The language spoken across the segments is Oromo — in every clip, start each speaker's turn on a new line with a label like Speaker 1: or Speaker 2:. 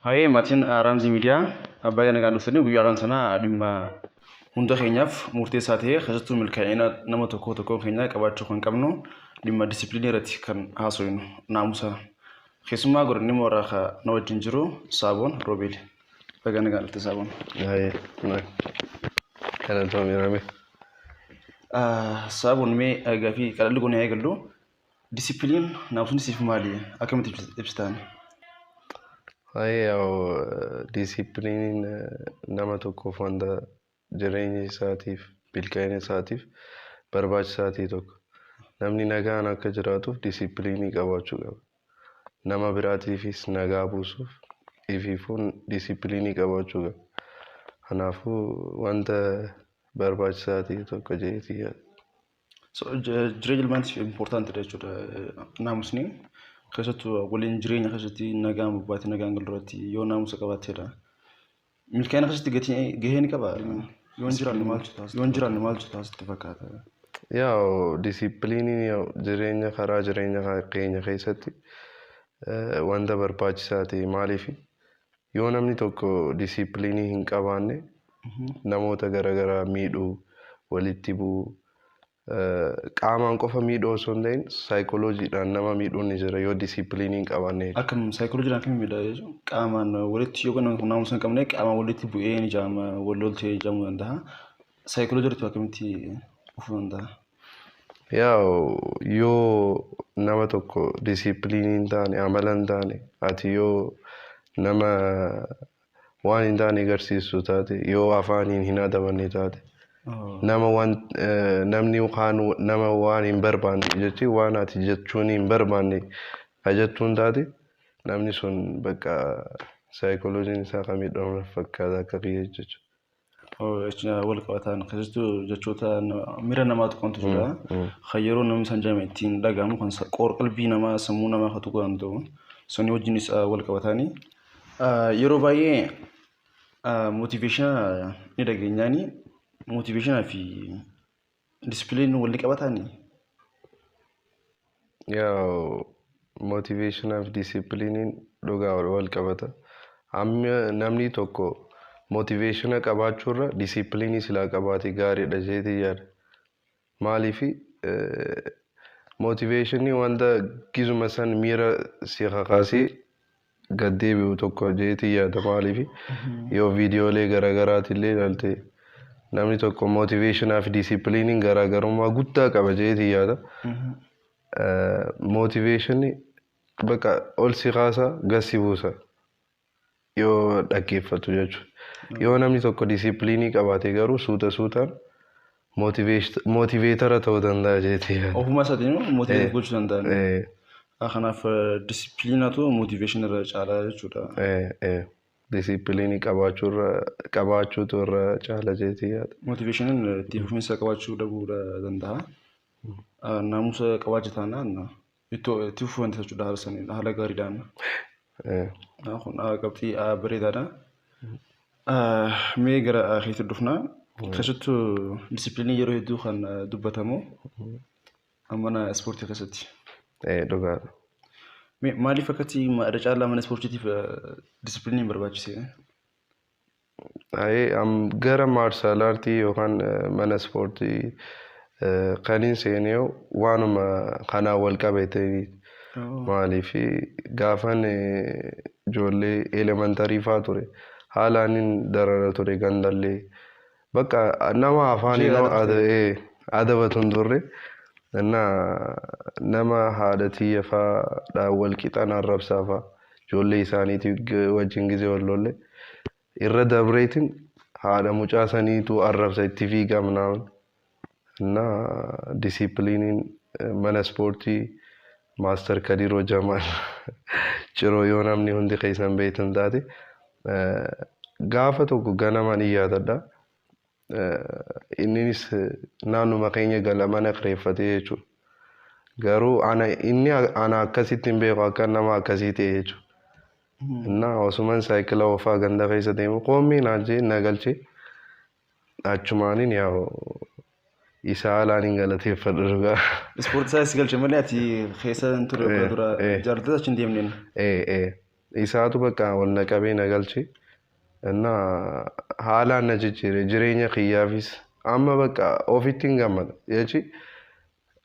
Speaker 1: Hai Martin Ramzi Media abbaa nagaan dhuftanii guyyaadhaan sana dhimma hunda keenyaaf murteessaa ta'e keessattuu milkaa'ina nama tokko keenya qabaachuu kan qabnu dhimma disipiliinii irratti kan haasofnu naamusa keessumaa godhanni mooraa na wajjin jiru Saaboon Roobeel abbaa nagaan dhufte Saaboon.
Speaker 2: Hai kana toomirame.
Speaker 1: Saaboon mee gaafii qal'alli goonee eegallu disipiliin naamusni siif maali akkamitti ibsitaan?
Speaker 2: Hai disipiliiniin nama tokkoof wanta jireenya isaatiif milkaa'ina isaatiif barbaachisaa ta'e tokko namni nagaan akka jiraatuuf disipiliinii qabaachuu qaba. Nama biraatiifis nagaa buusuuf ifiifuun disipiliinii qabaachuu qaba. Kanaafuu wanta barbaachisaa ta'e tokko jeetii yaada.
Speaker 1: Jireenya ilmaatiif importantidha jechuudha naamusni. Keessattuu waliin jireenya keessatti nagaan bobbaatee nagaan galurratti yoo naamusa qabaateedha. Milkaa'ina keessatti gahee ni qaba. Yoon jiraannu maaltu taasisti fakkaata?
Speaker 2: Disipiliiniin jireenya karaa jireenya keenya keessatti wanta barbaachisaa ta'e maaliif yoo namni tokko disipiliinii hin qabaanne namoota garaagaraa miidhuu walitti bu'uu qaamaan qofa miidhuu osoo hin ta'in saayikolojiidhaan nama miidhuun ni jira yoo disipiliinii hin qabaanne.
Speaker 1: Akkam saayikolojiidhaan akkamiin miidhaa jechuun qaamaan walitti yoo naamusa hin qabne qaamaan walitti bu'ee ni jaama wal loltee jaamuu danda'a. Saayikoloojii irratti akkamitti dhufuu danda'a?
Speaker 2: Yoo nama tokko disipiliinii hin taane amala hin taane ati yoo nama waan hin taane agarsiisu taate yoo afaaniin hin adabanne taate. Namni nama waan hin barbaanne jechuun waan ati jechuun hin barbaanne ajajjuun taate namni sun bakka saayikolojiin isaa kan miidhamu fakkaata akka kiyya jechuudha.
Speaker 1: Wal qabataan keessattuu jechoota miira namaa tokkotu jira. Kan yeroo namni san jedhame ittiin dhagahamu kan qalbii namaa sammuu namaa kan tuquu danda'u. Sonni wajjinis wal qabataanii. Yeroo baay'ee motiveeshina ni dhageenyaanii. Motiveeshinaa fi disipiliin waliin qabataanii?
Speaker 2: Motiveeshinaa fi disipiliiniin dhugaa wal qabata. Namni tokko motiveeshina qabaachuurra disipiliinii silaa qabaate gaariidha jeetii yaada. Maaliif motiveeshinii wanta gizuma san miira si kakaasee gad deebi'u tokko jeetii yaada. Maaliif yoo viidiyoolee garaagaraatiillee ilaalte namni tokko motiveeshinaa fi disipiliiniin garaagarummaa guddaa qaba jeetii yaada. Motiveeshinii bakka ol si kaasaa gad si buusa yoo dhaggeeffatu jechuudha. Yoo namni tokko disipiliinii qabaate garuu suutaan motiveetara ta'uu danda'a jeetii yaada.
Speaker 1: Ofuma isaatiin motiveet gochuu danda'a. Kanaaf disipiliinatu motiveeshinii irra caalaa jechuudha. Disipiliinii qabaachuutu irra caala jeetii yaada. Motiveeshiniin itti fufiinsa qabaachuu dhabuu danda'a. Naamusa qabaachuu taanaan itti fufuu wanti jechuudha haala gaariidhaan. Kun qabxii bareedaadha. Mee gara keetti dhufnaa. Keessattuu disipiliinii yeroo hedduu kan dubbatamu mana ispoortii keessatti.
Speaker 2: Dhugaadha.
Speaker 1: Maaliif akkatti maadha caalaa mana ispoortiitiif disipiliiniin barbaachise?
Speaker 2: Gara maarshaal aartii yookaan mana ispoortii kan seenee waanuma kanaan wal qabatee maaliif gaafan ijoollee elementarii fa'aa ture haalaan darara ture gandallee bakka nama afaaniin adabatu hin turre. Nama haadha xiyya fa'aa wal qixaan arrabsaa fa'aa ijoollee isaaniitiif wajjin gizee wal lolle irra dabreetiin haadha mucaa saniitu arrabsa itti fiigamnaan. Disipiliiniin mana ispoortii maaster Kadiroo Jamaal ciroo yoo namni hundi keessan beektan taate gaafa tokko ganamaan ni yaadadha. Innis naannuma keenya gala mana kireeffatee jechuudha. Garuu inni ana akkasitti hin beeku akka nama akkasii ta'e jechuudha. Osumaan saayikila oofaa ganda keessa deemu qoomii naajjee na galchee achumaaniin isa haalaan hin galateeffadhu dhugaa.
Speaker 1: Ispoortii isaas galche malee ati keessa hin turre dura jaalattoota achi hin deemneen.
Speaker 2: isaatu bakka wal naqabee na galche እና haalaan na jijjiire jireenya kiyyaafis amma bakka ofitti hin gammada jechi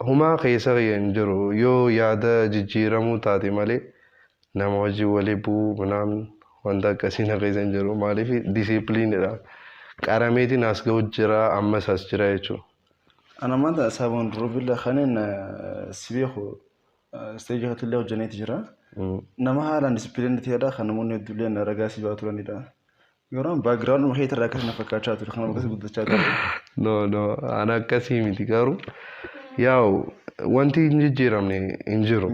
Speaker 2: humaa keessa hin jiru yoo yaada jijjiiramuu taate malee nama wajjin walii bu'uu ምናምን wanta akkasii na keessa hin jiru maaliif disipiliinidha qarameetiin as ga'u jira ammas as jira jechuudha.
Speaker 1: Ana maanta sabon rubilla khanin sibeeku stage hatillee hojjaneeti jira. Nama haalaan disipiliiniti jedha kan namoonni hedduulleen ragaa si baatu turanidha. Yeroo background ma heetarraa akkas na fakkaachaa ture kan akkas guddachaa ture.
Speaker 2: No ana akkasii miti garuu yaa'u wanti hin jijjiiramne hin jiru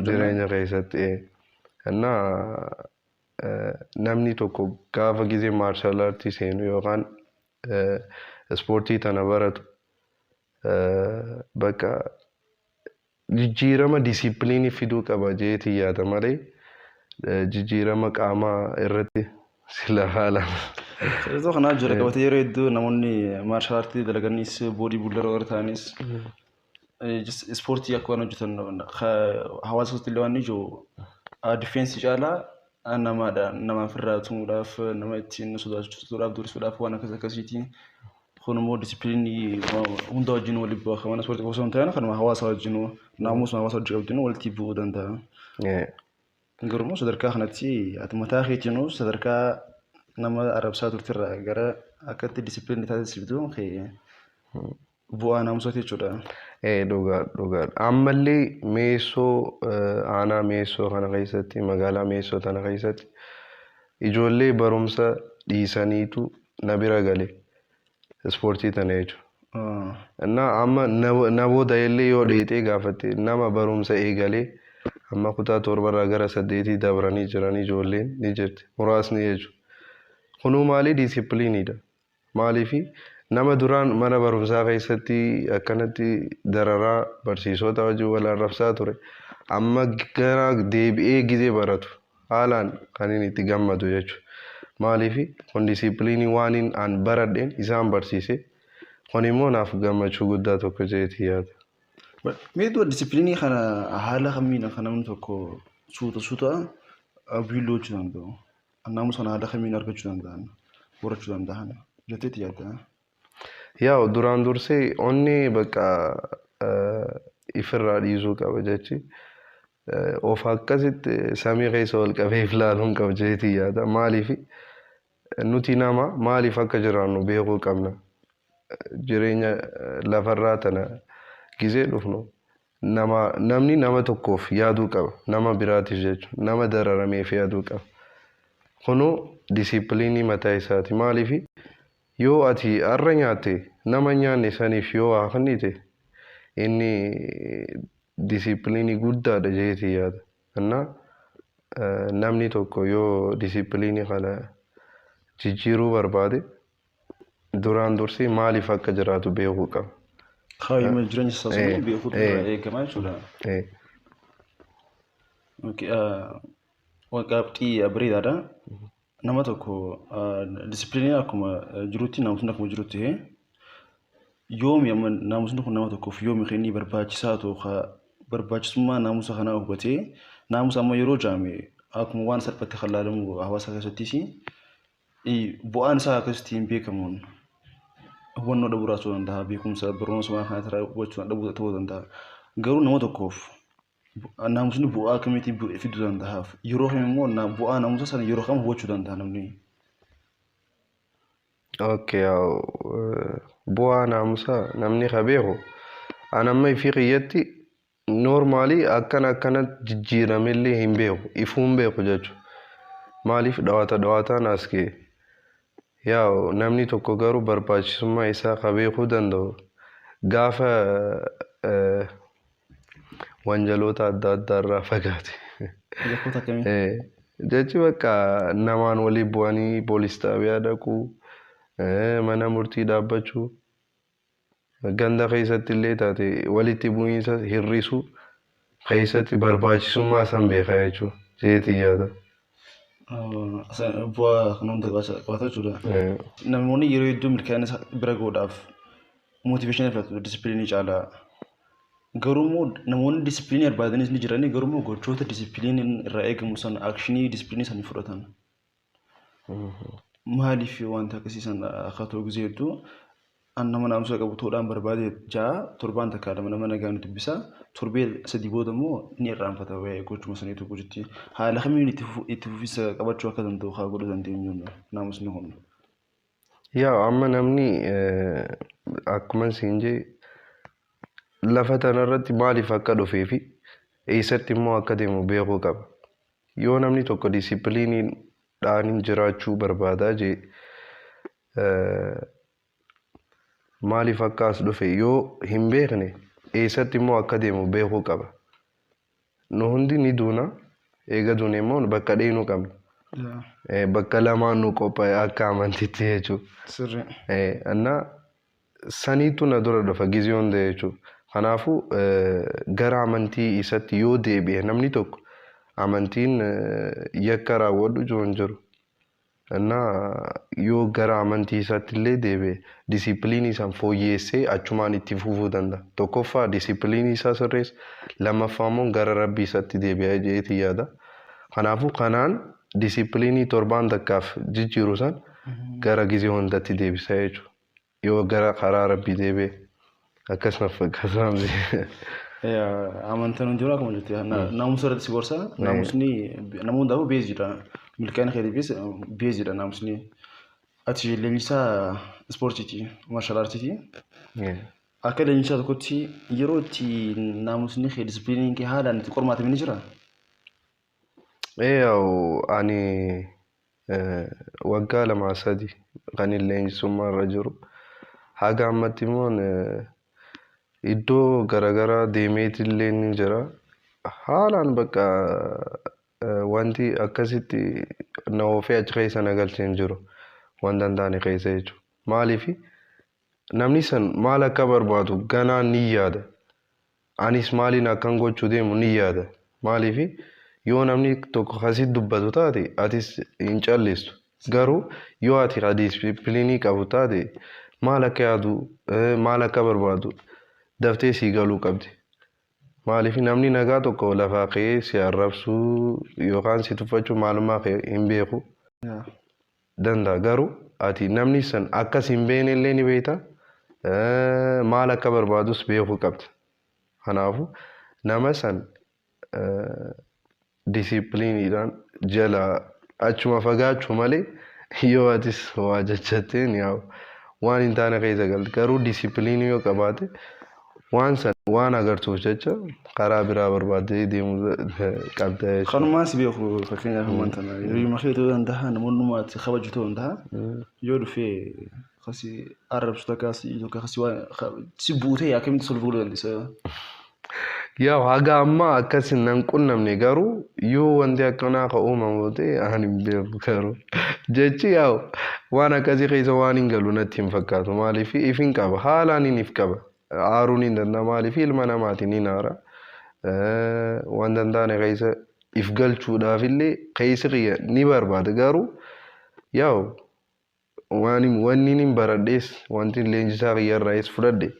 Speaker 2: jireenya keessatti እና namni tokko gaafa ጊዜ ማርሻል አርት seenu yookaan ispoortii tana baratu bakka jijjiirama disipiliinii fiduu qaba jeetii yaada malee jijjiirama qaamaa irratti sila haala.
Speaker 1: Iddoo kanaa jira qabatee yeroo hedduu namoonni maarshaal aartii dalaganis boodii buuldaroo warra ta'anis ispoortii akka waan hojjetan hawaasa keessatti illee waan ijoo difeensi caalaa nama firraa tumuudhaaf nama ittiin sodaachisuudhaaf durisuudhaaf waan akkasiitiin kunimmoo disipiliinii hunda wajjin waliin bu'aa kan ispoortii osoo hin ta'in kanuma hawaasa wajjin naamusuma hawaasa wajjin wajjin walitti bu'uu danda'a. Garuu sadarkaa kanatti ati mataa keetiin sadarkaa nama arabsaa turtirraa gara akkatti disipiliinii taasiftu bu'aa naamusaati jechuudha.
Speaker 2: Dhugaadha. Ammallee meesoo aanaa meesoo kana keessatti magaalaa meesoo tana keessatti ijoollee barumsa dhiisaniitu na bira gale ispoortii tana jechuudha. Innaa amma namoota illee yoo dheetee gaafatte nama barumsa eegalee amma kutaa torbarraa gara 8 dabranii jiran ijoolleen ni jirti muraasni jechuudha. Kunuu maali disipiliiniidha. Maaliifi nama duraan mana barumsaa keessatti akkanatti dararaa barsiisota wajjin wal arrabsaa ture amma gara deebi'ee gizee baratu haalaan kan inni itti gammadu jechuudha. Maaliifi kun disipiliinii waan an baradheen isaan barsiise kun immoo naaf gammachuu guddaa tokko jeetii yaada.
Speaker 1: Meeshaa disipiliinii kana haala kamiin kan namni tokko suuta biiluu hojjechuu danda'u. Naamusa haala kamiin argachuu danda'an horachuu danda'an jettee yaadda.
Speaker 2: Yaa'u duraan dursee onni bakka ifirraa dhiisuu qaba jechi of akkasitti samii keessa ol qabee ilaaluun qaba jeetii yaada. Maaliifi nuti nama maaliif akka jiraannu beekuu qabna. Jireenya lafarraa tana gizee dhufnu namni nama tokkoof yaaduu qaba nama biraatiif jechuudha nama dararameef yaaduu qaba. Kunoo disipiliinii mataa isaati. Maaliifi yoo ati har'a nyaatte nama nyaanne saniif yoo waa kennite inni disipiliinii guddaadha jeetii yaada. Innaa namni tokko yoo disipiliinii kana jijjiiruu barbaade duraan dursee maaliif akka jiraatu beekuu qaba.
Speaker 1: Hayyama jireenya isaanii beekuutu eegamaa jechuudha. Waqtii bareedaadha. Nama tokko disipiliinii akkuma jirutti naamusni akkuma jirutti yoomi amma naamusni kun nama tokkoof yoomi kennii barbaachisaa ta'u barbaachisummaa naamusa kanaa hubatee naamusa amma yeroo jaame akkuma waan salphatti kan laalamu hawaasa keessattis bu'aan isaa akkasitti hin beekamuun hubannoo dhabuu ta'uu danda'a beekumsa barnoota waan kana irraa hubachuu dhabuu ta'uu danda'a. Garuu nama tokkoof naamusni bu'aa akkamitti fiduu danda'a yeroo kam immoo bu'aa naamusa sana yeroo kam hubachuu danda'a namni.
Speaker 2: Bu'aa naamusaa namni ka beeku an amma ifii qiyyatti noormaalii akkanatti jijjiiramellee hin beeku ifuu hin beeku jechuudha. Maaliif dhawaataan as ga'e. Yaa'u namni tokko garuu barbaachisummaa isaa ka beekuu danda'u gaafa wanjaloota adda addaa irraa fagaate. Jechi bakka namaan walii bu'anii poolis xaabiyaa dhaquu mana murtii dhaabbachuu ganda keessatti illee taate walitti bu'iinsa hir'isuu keessatti barbaachisummaa san beekaa jechuudha jeetii yaada.
Speaker 1: Bu'aa kan hunda qabaata jechuudha. Namoonni yeroo hedduu milkaa'ina bira ga'uudhaaf mootiveeshinii filatu disipiliinii caalaa. Garuu namoonni disipiliinii barbaadanis ni jiranii garuu gochoota disipiliiniin irraa eegamu san akshinii disipiliinii san fudhatan. Maaliif wanta akkasii san akka ta'u gisee hedduu nama naamsa qabu ta'uudhaan barbaade ja'a torbaan takka nama nagaan dubbisa torbee sadii booda immoo ni irraanfata waa'ee gochuma saniitu guututti haala kamiin itti fufisa qabachuu akka danda'u haa godhu dandeenyu naamusni kun.
Speaker 2: Yaa amma namni akkuma siin jee lafa tanarratti maaliif akka dhufee fi eessatti immoo akka deemu beekuu qaba. Yoo namni tokko disipiliiniidhaan jiraachuu barbaadaa jee maaliif akka as dhufe yoo hin beekne eessatti immoo akka deemu beekuu qaba. Nu hundi ni duuna eega duune immoo bakka dheenuu qabna. Bakka lamaan nu qophaa'e akka amantiitti jechuudha. Annaa saniitu na dura dhufa gizee hunda jechuudha. Kanaafuu gara amantii isatti yoo deebi'e namni tokko amantiin yakka raawwadhu jiru jiru. Annaa yoo gara amantii isatti illee deebi'e disipiliinii isaan fooyyeessee achumaan itti fufuu danda'a. Tokkoffaa disipiliinii isaa sirreessa. Lammaffaa immoo gara rabbii isatti deebi'ee jeetii yaada. Kanaafuu kanaan disipiliinii torbaan takkaaf jijjiiru san gara gizee hundatti deebisa jechuudha. Yoo gara karaa rabbii deebi'e akkasuma fakkaatamu.
Speaker 1: Amantaan hundi jiru akkuma jettee naamusa irratti si gorsa naamusni nama hundaafuu beeziidha. Milkaa'ina keetiifis beeziidha naamusni. Ati leenjisaa ispoortiiti marshaal aartiiti. Akka leenjisaa tokkotti yeroo itti naamusni kee disipiliiniin kee haalaan itti qormaatame ni jira.
Speaker 2: Ani waggaa 2-3 kan leenjisummaa irra jiru. Haga ammatti immoo iddoo garaagaraa deemeeti illee ni jira. Haalaan bakka wanti akkasitti na oofee achi keessa na galchee hin jiru. Wanta hin taane keessa jechuudha. Maaliif namni san maal akka barbaadu ganaan ni yaada. Anis maaliin akkan gochuu deemu ni yaada. Maaliif yoo namni tokko akkasitti dubbatu taate atis hin callistu. Garuu yoo ati disipiliinii qabu taate maal akka yaadu maal akka barbaadu daftee sii galuu qabdi. Maaliif namni nagaa tokko lafaa ka'ee si arrabsuu yookaan si tuffachuu maalummaa ka'e hin beeku danda'a. Garuu ati namni san akkas hin beekne illee ni beekta. Maal akka barbaadus beekuu qabda. Kanaafuu nama san disipiliiniidhaan jala achuma fagaachuu malee yoo atis waa jechatteen waan hin taane keessa galti. Garuu disipiliinii yoo qabaate waan san waan agartuuf jecha karaa biraa barbaaddee deemuu qabda jechuudha.
Speaker 1: Kanumaan si beeku fakkeenyaaf wanta hiriyuma kee ta'uu danda'a namoonni itti kabaju ta'uu danda'a yoo dhufee akkasii arrabsu akkasii si buutee akkamitti solvuu dandeessa.
Speaker 2: Haga ammaa akkasii nan qunnamne garuu yoo wanti akkanaa ka uumamu ta'e ani hin beeku garuu jechi waan akkasii keessa waan hin galu natti hin fakkaatu. Maaliif ifin qaba haalaan hin if qaba. Aaruun hin danda'a maaliif ilma namaatiin hin aara. Wanta hin taane keessa if galchuudhaaf illee keessi kiyya ni barbaada garuu wanni hin baradhees wanti leenjisaa kiyya irraas fudhadhe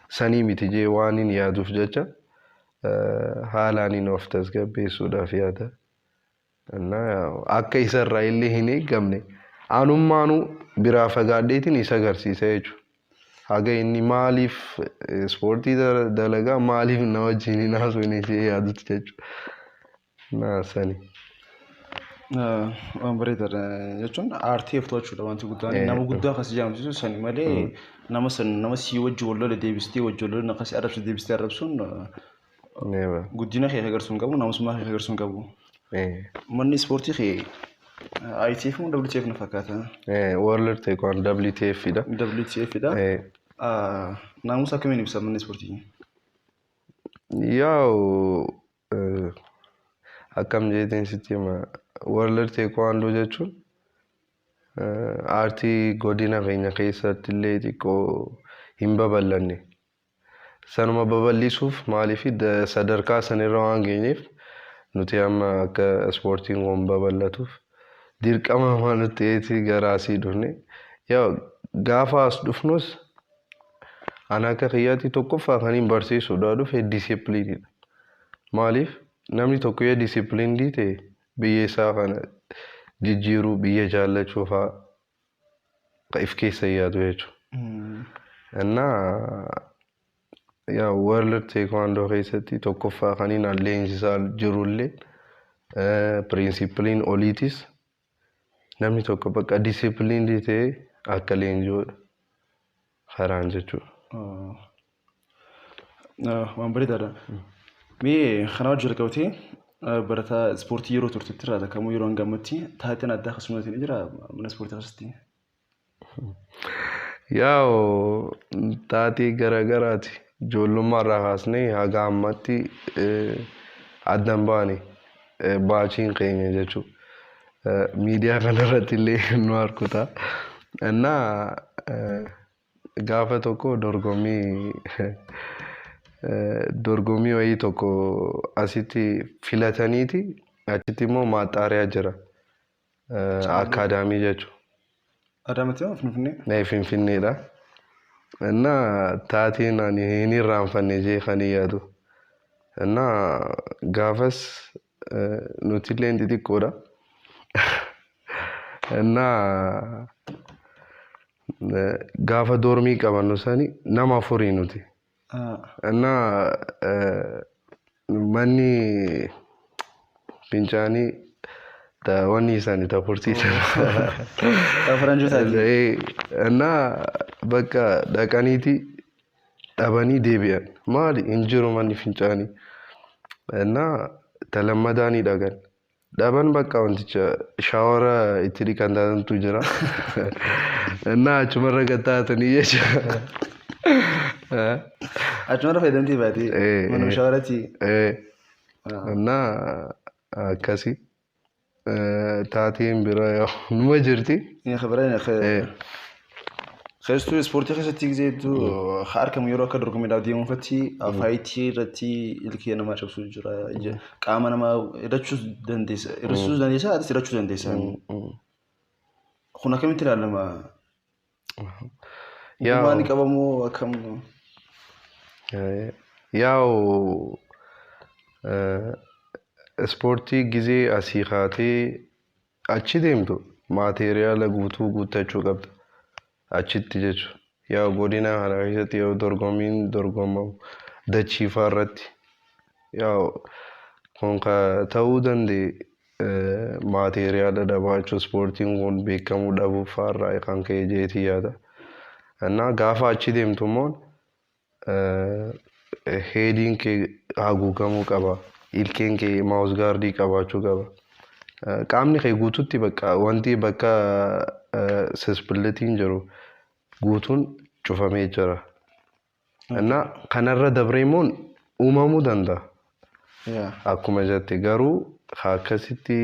Speaker 2: sanii miti jee waan hin yaaduuf jecha haalaan hin of tasgabbeessuudhaaf yaada. Akka isarraa illee hin eeggamne anummaanuu biraa fagaadheetiin isa agarsiisa jechuudha. Haga inni maaliif ispoortii dalagaa maaliif na wajjin hin haasofne ishee yaadutti jechuudha. Sani.
Speaker 1: Waan bareedaadha jechuun aartii iftochuudha wanti guddaan nama guddaa akkasii jaamsisu sani malee nama sii wajji wal lola deebistee wajji wal lola akkasii arrabsu deebistee arrabsuun guddina kee agarsiisuu hin qabu namusummaa kee agarsiisuu hin qabu. Manni ispoortii kee ITF moo WTF na fakkaata?
Speaker 2: World Taekwondo WTF dha.
Speaker 1: WTF dha. Naamusa akkamiin ibsa manni ispoortii?
Speaker 2: Akkam jeetiin sitti hima World Taekwondo jechuun aartii godina keenya keessatti illee xiqqoo hin babal'anne. Sanuma babal'isuuf maaliif sadarkaa sanirra waan geenyeef nuti amma akka ispoortiin kun babal'atuuf dirqama waan nuti gara asii dhufne gaafa as dhufnus Ana akka kiyyaatti tokkoffaa kan hin barsiisudha dhufe disipiliinidha. Maaliif namni tokko yoo disipiliinii ta'e biyya isaa kana jijjiiruu biyya jaallachuu fa'aa if keessa yaadu jechuudha. Innaa yaa World Taekwondo keessatti tokkoffaa kan hin leenjisaa jirullee pirinsipiliin oliitis namni tokko bakka disipiliinii ta'e akka leenji'uudha karaan jechuudha.
Speaker 1: Waan bareedaadha. Mee kana wajjin jalqabtee barataa ispoortii yeroo turtetti irraa kamuu yeroo hangamatti taateen addaa akkasumas ni jira mana ispoortii keessatti.
Speaker 2: Yaa taatee garagaraati. Ijoollummaa irraa kaasnee haga ammatti addan baane baachiin keenya jechuudha. Miidiyaa kanarratti illee nu harkuta. Innaa gaafa tokko dorgommii wayii tokko asitti filataniiti achitti immoo maaxaariyaa jira akaadaamii jechuudha.
Speaker 1: Adaamatti moo Finfinnee?
Speaker 2: Finfinneedha. Innaa taateen ani hin irraanfanne jee kan yaadu. Innaa gaafas nuti illee xixiqqoodha. Innaa gaafa dormii qabannu sani nama afurii nuti. Innaa manni fincaanii wanni isaanii tapursiisan. Innaa bakka dhaqaniiti dhabanii deebi'an. Maali hin jiru manni fincaanii. Innaa talammadaanii dhaqan. Dhaban bakka wanticha shaawara itti dhiqan taatantu jira. Innaa achumarra gattaatanii jecha.
Speaker 1: Achumarra fayyadamtii baatee manuma shaawaratti.
Speaker 2: Innaa akkasii taateen bira numa jirti.
Speaker 1: Keessattuu ispoortii keessatti gizeetu harkamu yeroo akka dorgommiidhaaf deemuufatti faayitii irratti ilkee namaa cabsuu jira. Qaama namaa hidhachuu dandeessa. Hir'isuus dandeessa, atis hidhachuu dandeessa. Kun akkamitti ilaalama? Waan qabamoo akkam?
Speaker 2: Yaa'u ispoortii gizee asii kaatee achi deemtu maateriyaala guutuu guuttachuu qabda. Achitti jechuudha. Yaa godina kana keessatti yoo dorgommiin dorgomamu dachiifaa irratti yaa kun ta'uu danda'e maateriyaala dhabaachuu ispoortiin kun beekamuu dhabuu fa'aarraa kan ka'e jeetii yaada. Innaa gaafa achi deemtu immoo heediin kee haguugamuu qaba. Ilkeen kee maawusgaardii qabaachuu qaba. Qaamni kee guutuutti bakka wanti bakka sisbilitiin jiru guutuun cufamee jira. Innaa kanarra dabree immoo uumamuu danda'a. Akkuma jette garuu akkasitti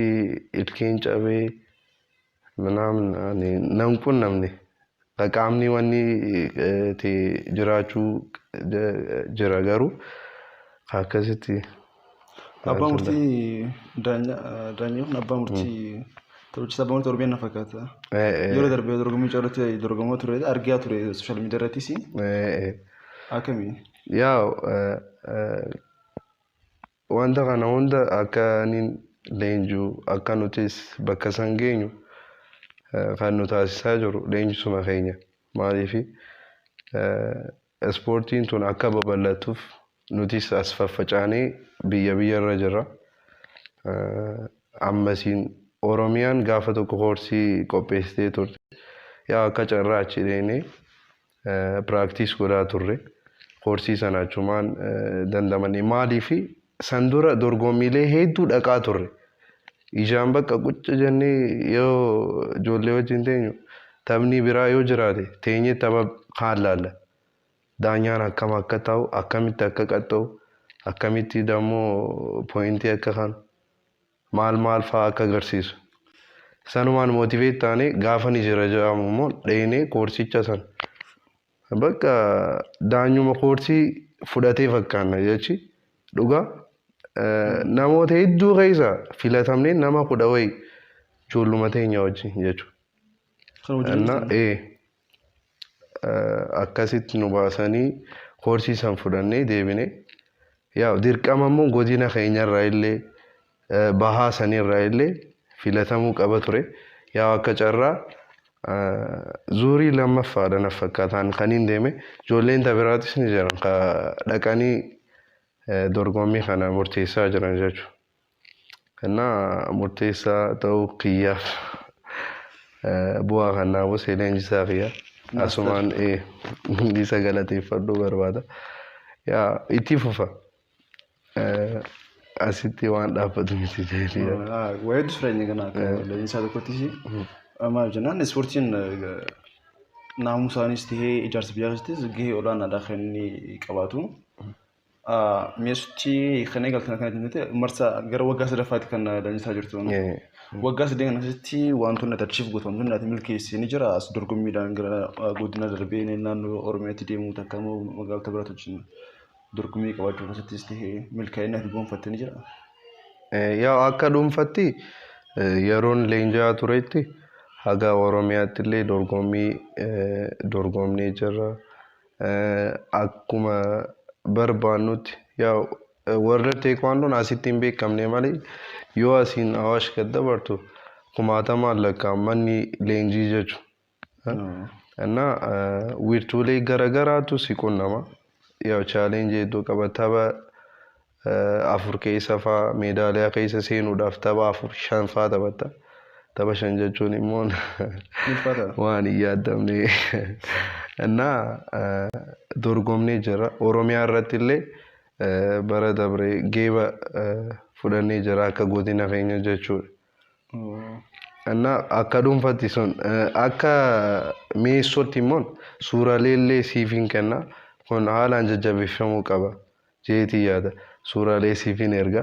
Speaker 2: ilkeen cabee nan qunnamne qaamni wanni jiraachuu jira garuu akkasitti.
Speaker 1: Abbaan murtii daanyaa kun abbaan murtii taphachiisaa abbaa murtii Oromiyaa na fakkaata. Yeroo darbee dorgommii caalatti dorgomaa ture argaa ture sooshaal miidiyaa irrattis. Akkamii?
Speaker 2: Yaa wanta kana hunda akka inni leenjuu akka nutis bakka san geenyu kan nu taasisaa jiru leenjisuma keenya. Maaliif ispoortiin tun akka babal'atuuf nutis as faffacaanee biyya irra jirra. Ammasiin Oromiyaan gaafa tokko koorsii qopheessitee turte. Yaa akka carraa achi dheenee piraaktiis godhaa turre. Koorsii sana achumaan dandamanii maaliif san dura dorgommiilee hedduu dhaqaa turre. Ijaan bakka qucca jennee yoo ijoollee wajjin teenyu taphni biraa yoo jiraate teenyee tapha kaan laalla. Daanyaan akkam akka ta'u akkamitti akka qaxxa'u akkamitti dammoo pooyintii akka kan maal fa'aa akka agarsiisu. Sanumaan mootiveet taanee gaafa ni jira jedhamu immoo dheenee koorsicha san bakka daanyuma koorsii fudhatee fakkaanna jechi dhugaa namoota hedduu keessa filatamnee nama 10 wayii ijoolluma teenya wajjin jechuudha. akkasitti nu baasanii horsiisan fudhannee deebine yaa dirqama immoo godina keenyarraa illee bahaa sanirraa illee filatamuu qaba ture yaa akka carraa zuurii lammaffaadha na fakkaataan kan hin deeme ijoolleen tabiraatis ni jiran dhaqanii dorgommii kana murteessaa jiran jechuudha. Kana murteessaa ta'uu kiyyaaf bu'aa kanaafuu leenjisaa kiyya asumaan isa galateeffadhuu barbaada. Yaa itti fufa asitti waan dhaabbatu miti jechuudha.
Speaker 1: Waa'ee dureenya kanaa leenjisaa tokkottis maal jennaan ispoortiin naamusaanis tahee ijaarsa biyyaa keessattis gahee olaanaadha kan inni qabaatu. Meeshaa kan eegaltan kan jennutti marsaa gara waggaa sadaffaatti kan leenjisaa jirtu. Waggaa sadeen kana keessatti wantoonni achiif gootamu wantoonni ati milkeessee ni jira as dorgommiidhaan gara godina darbee naannoo Oromiyaatti deemuu takka immoo magaalota biraatti wajjin dorgommii qabaachuu keessattis tahee milkaa'inni ati gonfatte ni jira.
Speaker 2: Yaa akka dhuunfatti yeroon leenjaa turetti haga Oromiyaatti illee dorgomnee jirra. Akkuma barbaannutti yaa warra teekwaandoon asitti hin beekamne malee yoo asiin Awaash gad dabartu kumaatamaan lakkaa'amanni leenjii jechuudha. Innaa wiirtuulee garagaraatu si qunnama. Yaa chaalenjii hedduu qaba tapha 4 keessa fa'aa meedaaliyaa keessa seenuudhaaf tapha 4-5 fa'aa taphatta. Tapha 5 jechuun immoo waan hin yaadamne. Innaa dorgomnee jira. Oromiyaa irratti illee bara dabree geeba fudhannee jira akka godina keenya jechuudha. Innaa akka dhuunfatti sun akka mi'eessootti immoo suuraalee illee siifin kenna. Kun haalaan jajjabeeffamuu qaba jeetii yaada. Suuraalee siifin erga.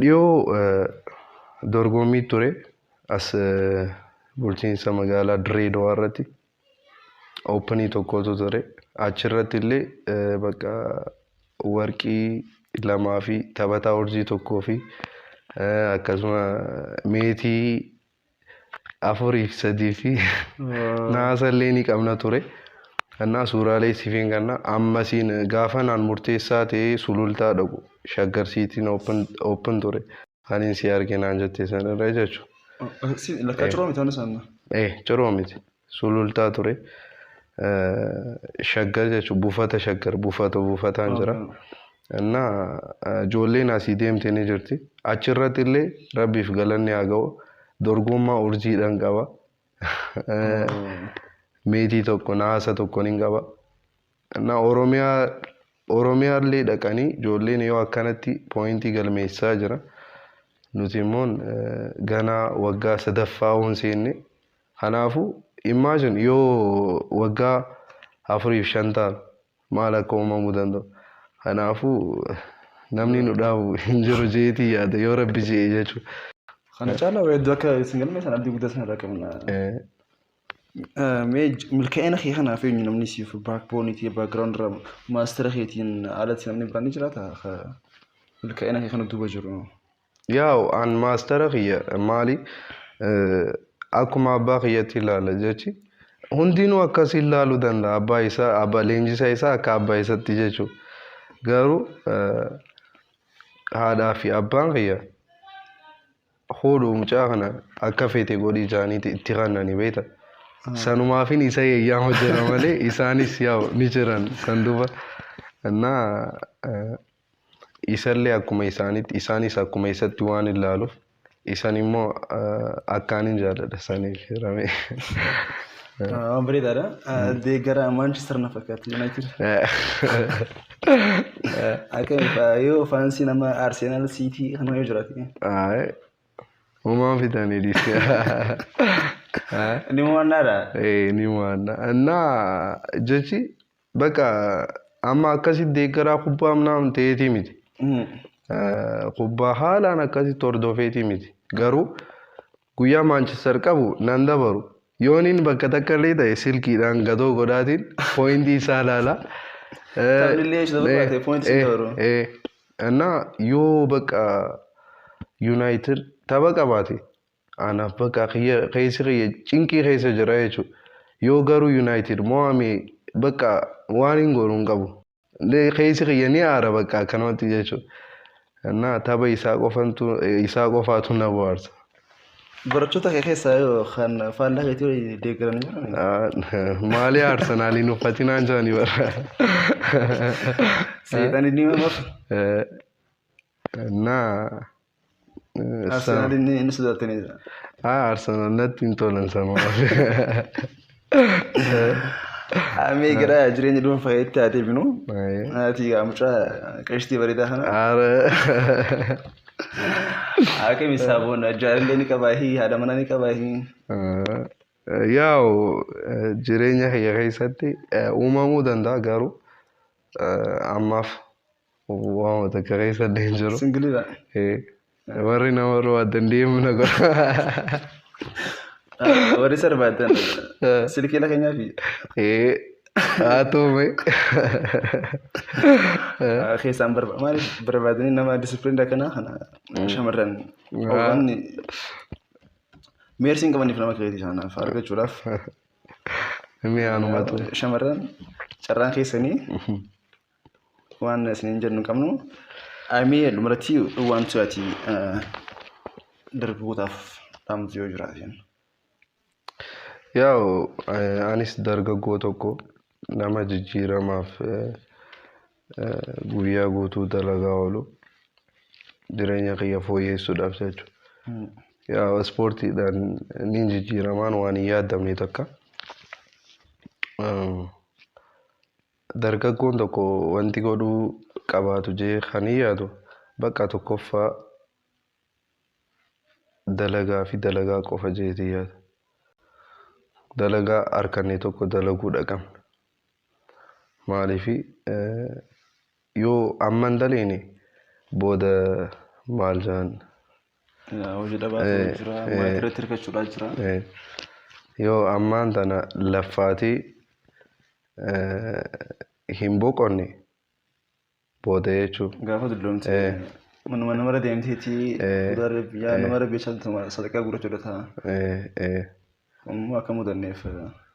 Speaker 2: Dhiyoo dorgommii ture as bulchiinsa magaalaa Dirreedawaa irratti ooppenii tokkotu ture. Achirratti illee bakka warqii 2 fi taphataa urjii 1 fi akkasuma meetii 4 fi 3 fi naasa illee ni qabna ture. Innaa suuraalee siifin kenna ammasiin gaafa naan murteessaa ta'ee sulultaa dhaqu shaggarsiitiin ooppen ture. Kan si arginaan jettee sanarra jechuudha.
Speaker 1: Lakkaa ciroo miti sana?
Speaker 2: Ciroo miti. Sulultaa ture. Shaggar jechuun buufata shaggar buufataan jira. Innaa ijoolleen asii deemtee ni jirti. Achirratti illee rabbiif galanni haa ga'u dorgommaa urjiidhaan qaba. Meetii tokko naasa tokko ni qaba. Innaa Oromiyaa illee dhaqanii ijoolleen yoo akkanatti pooyintii galmeessaa jira. Nuti immoo ganaa waggaa sadaffaa hoon seenne. Kanaafuu imagine yoo waggaa 4 fi 5 taanu maal akka uumamuu danda'u. Kanaafuu namni nu dhaabu hin jiru jeetii yaada yoo rabbi jee jechuudha.
Speaker 1: Kana caalaa weedduu akka isin galmeessan abdii guddaa sanarraa qabna. Milkaa'ina kee kanaaf eenyu namni siif baakbooniitii baakgiraawundirraa maastara keetiin alatti namni biraan ni jiraata milkaa'ina kee kana duuba jiru.
Speaker 2: Yaa an maastara kiyya maali akkuma abbaa kiyyatti ilaala jechi hundinuu akkasii ilaaluu danda'a abbaa isaa abbaa leenjisaa isaa akka abbaa isaatti jechuudha. Garuu haadhaa fi abbaan kiyya hodhuu mucaa kana akka feete godhii isaaniitti itti kannani beekta. Sanumaafin isa eeyyaa hojjeta malee isaanis yaa'u ni jiran san duuba. Innaa isallee akkuma isaaniitti isaanis akkuma isatti waan ilaaluuf isan immoo akkaan hin jaalladha saniif hiramee.
Speaker 1: Bareedaadha. Deeggara Manchester na fakkaatti United. Akka yoo faansii nama Arsenal City kana yoo jiraate.
Speaker 2: Uumaan fitanii dhiisee.
Speaker 1: Ni mo'annaadha.
Speaker 2: Ni mo'anna. Innaa jechi bakka amma akkasitti deeggaraa kubbaa amnaan ta'eetii miti. Kubbaa haalaan akkasitti hordofeetii miti. Garuu guyyaa Manchester qabu nan dabaru. Yooniin bakka takka illee ta'e silkiidhaan gadoo godhaatiin pooyintii isaa ilaala.
Speaker 1: Taphillee isa tokko pooyintii isaa dabaru.
Speaker 2: Innaa yoo bakka United tapha qabaate anaaf bakka keessa cinqii keessa jira jechuudha. Yoo garuu United mo'ame bakka waan hin goonu hin qabu. Keessa ni aara bakka akkanumatti jechuudha. Naa tapha isaa qofaatu na bohaarsa.
Speaker 1: Barachoota kee keessaa yoo kan faallaa keetii deeggaran jiran
Speaker 2: Maali Arsenaaliin uffatinaan jiranii bara.
Speaker 1: Seexan inni maaf
Speaker 2: Naa
Speaker 1: Arsenaaliin inni sodaatanidha.
Speaker 2: Arsenaal natti hin tolan sama.
Speaker 1: Amee gara jireenya dhuunfaa keetti haa deebinu. Ati mucaa qashtii bareedaa kana. Akka misaaboon jaalallee ni qabaahi haadha manaa ni qabaahi.
Speaker 2: Yaa'u jireenya kiyya keessatti uumamuu danda'a garuu ammaaf waan takka keessa hin jiru.
Speaker 1: Singiliidha.
Speaker 2: Warri nama barbaadan deemna godha.
Speaker 1: Warri sarbaadan silkii la keenyaafi.
Speaker 2: Haa tuume.
Speaker 1: Keessaan maaliif barbaadanii nama disipiliinii akkanaa kana shamarran waan meersiin qabaniif nama keetii sanaaf argachuudhaaf.
Speaker 2: Mi'aanumatu.
Speaker 1: Shamarran carraan keessanii waan isiniin jennu qabnu. Amee dhumarratti wanti ati dargaggootaaf dhaamtu yoo jiraatan.
Speaker 2: Yaa'u anis dargaggoo tokko nama jijjiiramaaf guyyaa guutuu dalagaa oolu jireenya kiyya fooyyessuudhaaf jechuudha. Yaa'u ispoortiidhaan ni jijjiiramaan waan hin yaadamne takka. Dargaggoon tokko wanti godhuu qabaatu jee kan hin yaadu bakka tokkoffaa dalagaa fi dalagaa qofa jeetii yaada. Dalagaa harkannee tokko dalaguudha qabna. Maaliif yoo amma hin daleene booda maal jedhan.
Speaker 1: Hojii dhabaatu jira, maatii irratti hirkachuudhaa jira.
Speaker 2: Yoo ammaan tana laffaatii hin boqonne booda jechuudha.
Speaker 1: Gaafa dulloomte nama deemteetii biyyaa nama beeksisa sadaqaa gurgurachuudha ta'a. Akka mudanneef.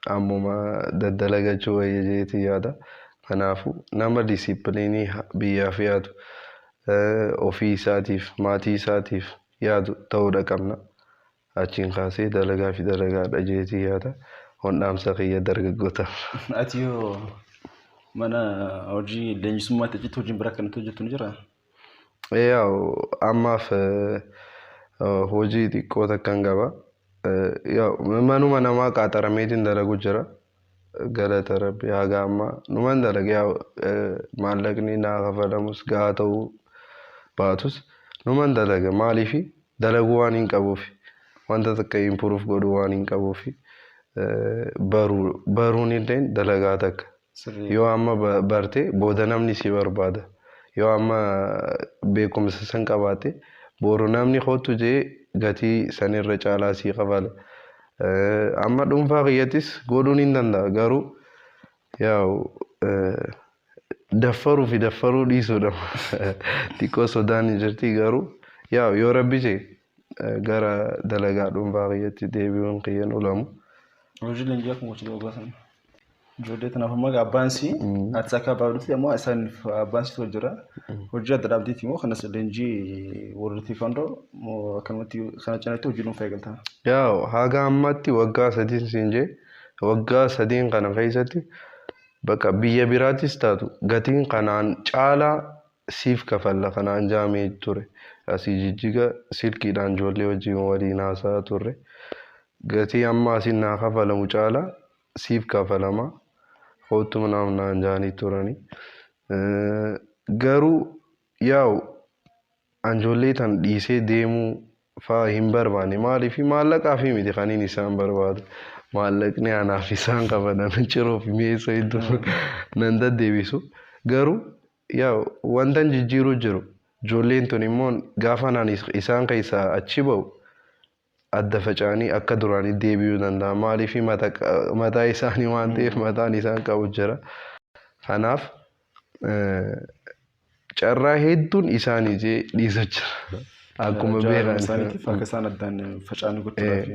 Speaker 2: Ammuma daddalagachuu wayya jeetii yaada. Kanaafuu nama disipiliinii biyyaaf yaadu ofii isaatiif maatii isaatiif yaadu ta'uudha qabna. Achiin kaasee dalagaa fi dalagaadha jeetii yaada. Hondhaamsa kiyya dargaggoota.
Speaker 1: Ati yoo mana hojii leenjisummaatti achitti hojiin biraa akkanatti hojjettu ni jiraa?
Speaker 2: Yaa'u ammaaf hojii xiqqoo takkan qaba. Manuma namaa qaxarameetiin dalagu jira. Galata Rabbi haga ammaa numan dalaga maallaqni naa kafalamus gahaa ta'uu baatus numan dalaga maaliif dalaguu waan hin qabuuf wanta takka improve godhuu waan hin qabuuf baruun illee dalagaa takka. Yoo amma barte booda namni si barbaada. Yoo amma beekumsa san qabaate boru namni kootu jee gatii sanirra caalaa sii kafala. Amma dhuunfaa kiyyattis godhuun hin danda'a garuu yaa'u daffaruu fi daffaruu dhiisuudha. Xiqqoo sodaan hin jirti garuu yaa'u yoo rabbi jee gara dalagaa dhuunfaa kiyyatti deebi'uun kiyyan ulamu.
Speaker 1: Hojii leenjii akkuma hojii dogootan. Ijoollee tanaaf ammoo abbaansi ati akka abbaa ammoo isaan abbaansitu jira. Hojii adda dhaabdeeti immoo kanas leenjii warrati fandoo akkanumatti kana cinatti hojii dhuunfaa eegalta.
Speaker 2: Yaa'u haga ammatti waggaa sadiin siin jee waggaa sadiin kana keessatti bakka biyya biraattis taatu gatiin kanaan caalaa siif kafalla kanaan jaamee ture. Asii jijjiga silkiidhaan ijoollee wajjin waliin haasaa turre. Gatii amma asiin naa kafalamu caalaa siif kafalama. Hootuma naannaan jaanii turani. Garuu yaa'u ijoollee tan dhiisee deemuu fa'aa hin barbaanne maaliif maallaqaa fi miti kaniin isaan barbaadu. Maallaqni anaaf isaan qabadan ciroof mi'eessa hedduu nan deddeebisu. Garuu yaa'u wanta jijjiiruu jiru ijoolleen tun immoo gaafa naan isaan keessaa achi ba'u adda faca'anii akka duraanii deebi'uu danda'a. Maaliif mataa isaanii waan ta'eef mataan isaan qabu jira. Kanaaf carraa hedduun isaanii jee dhiisu jira. akkuma beekan
Speaker 1: isaaniitiif akka isaan addaan faca'anii gochuudhaaf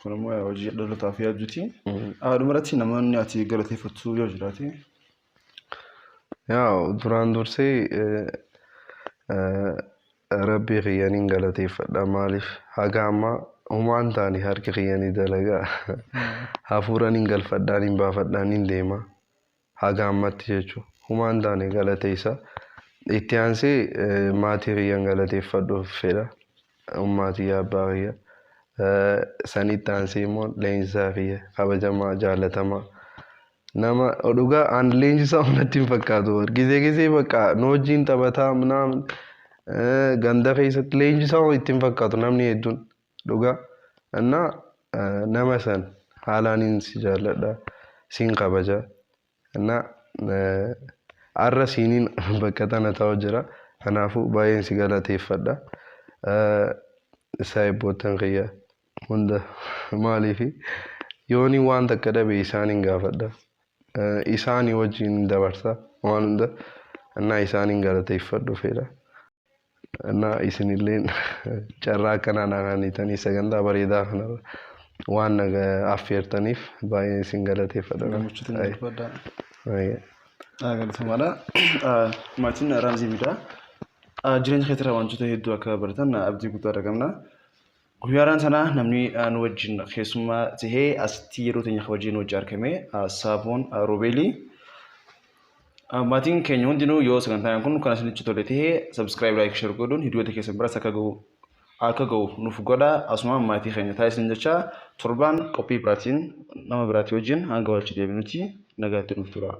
Speaker 1: kun immoo hojii dhalootaaf yaadduuti. Dhumarratti namoonni ati galateeffatu yoo jiraate.
Speaker 2: Yaa duraan dursee rabbii kiyyaniin galateeffadha maaliif haga ammaa humaan taanii harki kiyyanii dalagaa hafuuraniin galfadhaaniin baafadhaaniin deema haga ammatti jechuudha. Humaan taanii galateessa. Itti aansee maatii kiyyan galateeffadhuuf fedha. Ummaatii abbaa kiyya. Sanitti aansee immoo leenjisaa kiyya kabajamaa jaalatamaa. Nama dhugaa aan leenjisaa hundatti hin fakkaatu. Gizee bakka nu wajjin taphataa ምናምን ganda keessatti leenjisaa itti hin fakkaatu namni hedduun dhugaa. Innaa nama san haalaanin si jaalladha siin kabaja. Innaa arra siiniin bakka tana ta'u jira. Kanaafuu baay'een si galateeffadha. Saayibboottan kiyya hunda maaliifi yooni waan takka dhabe isaaniin gaafadha. Isaanii wajjin dabarsa waan hunda. Innaa isaaniin galateeffadhu fedha. Innaa isinilleen carraa akkanaan akaanitanii sagantaa bareedaa kanarra waan affeertaniif baay'een isin galateeffadha.
Speaker 1: Galatoomala. Maatiin Raamzii Miidiyaa jireenya keetirraa wantoota hedduu akka baratan abdii guddaa qabna. Guyyaan sana namni nu wajjin keessummaa tahee asitti yeroo teenya kabajee nu wajjin argame Saafoon Roobeelii. Maatiin keenya hundinuu yoo sagantaan kun kan isinitti tole tahee subscribe like share godhuun hiddoota keessan biras akka ga'u nuuf godha. Asuma maatii keenya taasisan jecha torbaan qophii biraatiin nama biraatii wajjin hanga walitti deebinutti nagaatti nuuf tura.